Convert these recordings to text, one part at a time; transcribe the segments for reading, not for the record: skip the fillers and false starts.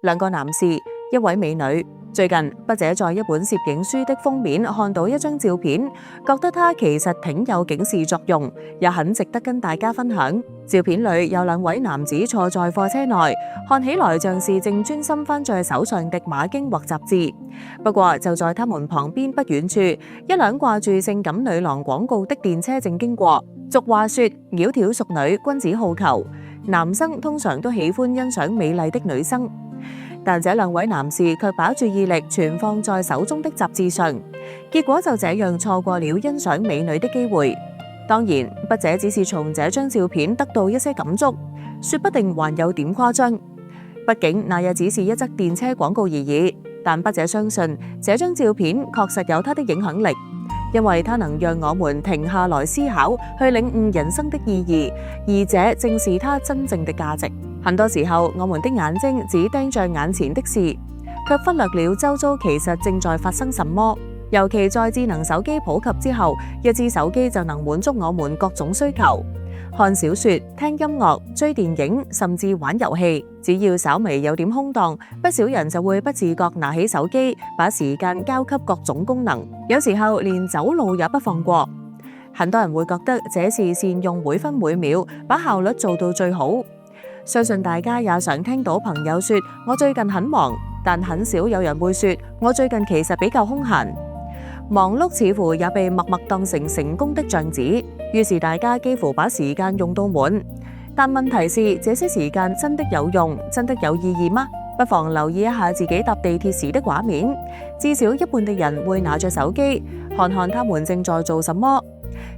兩個男士，一位美女。最近，筆者在一本攝影書的封面看到一張照片，覺得它其實挺有警示作用，也很值得跟大家分享。照片裏有兩位男子坐在貨車內，看起來像是正專心翻在手上的馬經或雜誌。不過就在他們旁邊不遠處，一輛掛住性感女郎廣告的電車正經過。俗話說：窈窕淑女，君子好逑。男生通常都喜歡欣賞美麗的女生。但這兩位男士卻把注意力全放在手中的雜誌上，結果就這樣錯過了欣賞美女的機會。當然，筆者只是從這張照片得到一些感觸，說不定還有點誇張。畢竟那也只是一則電車廣告而已。但筆者相信這張照片確實有它的影響力，因為它能讓我們停下來思考，去領悟人生的意義，而這正是它真正的價值。很多時候，我們的眼睛只盯着眼前的事，卻忽略了周遭其實正在發生什麼。尤其在智能手機普及之後，一支手機就能滿足我們各種需求。看小說、聽音樂、追電影，甚至玩遊戲，只要稍微有點空檔，不少人就會不自覺拿起手機，把時間交給各種功能。有時候連走路也不放過。很多人會覺得這是善用每分每秒，把效率做到最好。相信大家也想聽到朋友說我最近很忙，但很少有人會說我最近其實比較空閒。忙碌似乎也被默默當成成功的象子，於是大家幾乎把時間用到滿。但問題是，這些時間真的有用，真的有意義嗎？不妨留意一下自己搭地鐵時的畫面，至少一半的人會拿着手機，看看他們正在做什麼，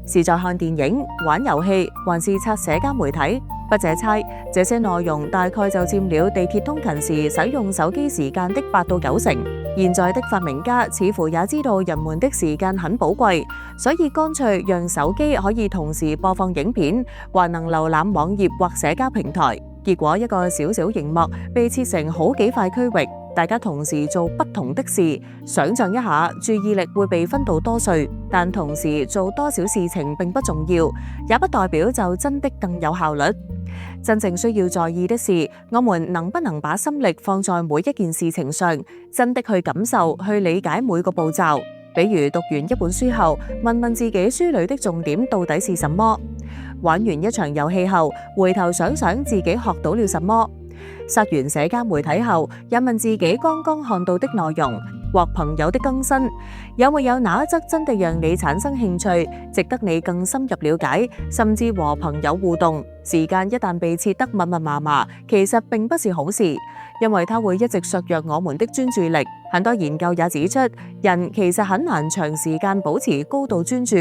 是在看電影、玩遊戲，還是刷社交媒體？筆者猜，這些內容大概就佔了地鐵通勤時使用手機時間的8到9成。現在的發明家似乎也知道人們的時間很寶貴，所以乾脆讓手機可以同時播放影片，還能瀏覽網頁或社交平台。結果一個小小螢幕被切成好幾塊區域，大家同時做不同的事。想象一下，注意力會被分到多碎，但同時做多少事情並不重要，也不代表就真的更有效率。真正需要在意的是，我們能不能把心力放在每一件事情上，真的去感受、去理解每個步驟。比如讀完一本書後，問問自己書裏的重點到底是什麼；玩完一場遊戲後，回頭想想自己學到了什麼；刷完社交媒體後，也問自己剛剛看到的內容或朋友的更新，有沒有哪一則真的讓你產生興趣，值得你更深入了解，甚至和朋友互動。時間一旦被切得密密麻麻，其實並不是好事，因為它會一直削弱我們的專注力。很多研究也指出，人其實很難長時間保持高度專注，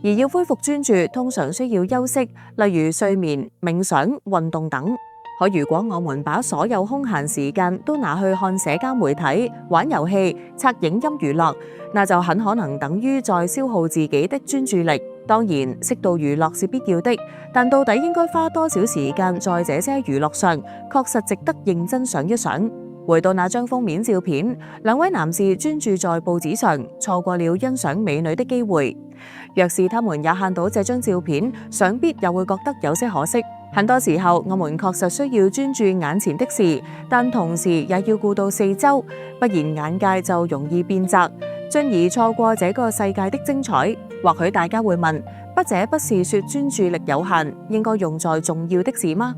而要恢復專注，通常需要休息，例如睡眠、冥想、運動等。可如果我們把所有空閒時間都拿去看社交媒體、玩遊戲、刷影音娛樂，那就很可能等於在消耗自己的專注力。當然，適度娛樂是必要的，但到底應該花多少時間在這些娛樂上，確實值得認真想一想。回到那張封面照片，兩位男士專注在報紙上，錯過了欣賞美女的機會。若是他們也看到這張照片，想必又會覺得有些可惜。很多時候，我們確實需要專注眼前的事，但同時也要顧到四周，不然眼界就容易變窄，進而錯過這個世界的精彩。或許大家會問，筆者不是說專注力有限，應該用在重要的事嗎？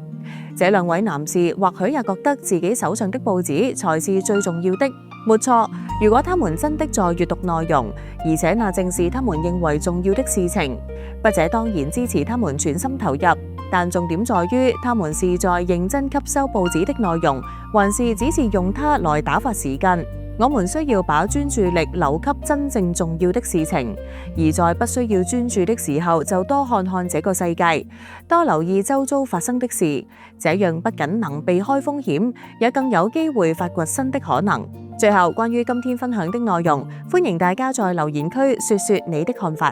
這兩位男士或許也覺得自己手上的報紙才是最重要的。沒錯，如果他們真的在閱讀內容，而且那正是他們認為重要的事情，筆者當然支持他們全心投入。但重點在於，他們是在認真吸收報紙的內容，還是只是用它來打發時間。我們需要把專注力留給真正重要的事情，而在不需要專注的時候，就多看看這個世界，多留意周遭發生的事，這樣不僅能避開風險，也更有機會發掘新的可能。最後，關於今天分享的內容，歡迎大家在留言區說說你的看法。